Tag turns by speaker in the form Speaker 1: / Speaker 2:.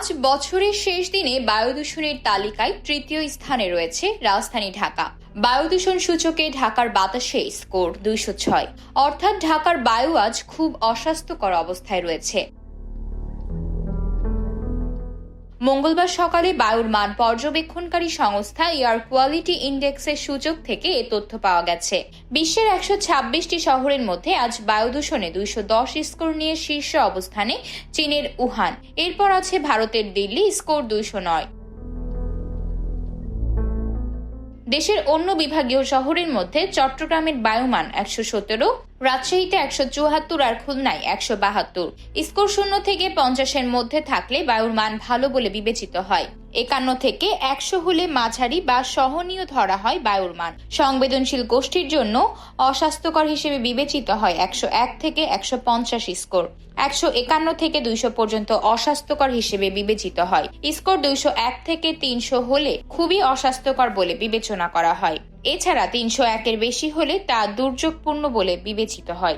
Speaker 1: আজ বছরের শেষ দিনে বায়ু দূষণের তালিকায় তৃতীয় স্থানে রয়েছে রাজধানী ঢাকা। বায়ু দূষণ সূচকে ঢাকার বাতাসে স্কোর 206, অর্থাৎ ঢাকার বায়ু আজ খুব অস্বাস্থ্যকর অবস্থায় রয়েছে। মঙ্গলবার সকালে বায়ুর মান পর্যবেক্ষণকারী সংস্থা এয়ার কোয়ালিটি ইন্ডেক্সের সূচক থেকে এ তথ্য পাওয়া গেছে। বিশ্বের 126টি শহরের মধ্যে আজ বায়ু দূষণে 210 স্কোর নিয়ে শীর্ষ অবস্থানে চীনের উহান, এরপর আছে ভারতের দিল্লি, স্কোর 209। দেশের অন্য বিভাগীয় শহরের মধ্যে চট্টগ্রামের বায়ুমান 117, রাজশাহীতে 174 আর খুলনায় 172। স্কোর 0 থেকে 50-এর মধ্যে থাকলে বায়ুর মান ভালো বলে বিবেচিত হয়। 51 থেকে 100 হলে মাঝারি বা সহনীয় ধরা হয় বায়ুর মান। সংবেদনশীল গোষ্ঠীর জন্য অস্বাস্থ্যকর হিসেবে বিবেচিত হয় 101 থেকে 150 স্কোর। 151 থেকে 200 পর্যন্ত অস্বাস্থ্যকর হিসেবে বিবেচিত হয়। স্কোর 201 থেকে 300 হলে খুবই অস্বাস্থ্যকর বলে বিবেচনা করা হয়। এছাড়া 301-এর বেশি হলে তা দুর্যোগপূর্ণ বলে বিবেচিত হয়।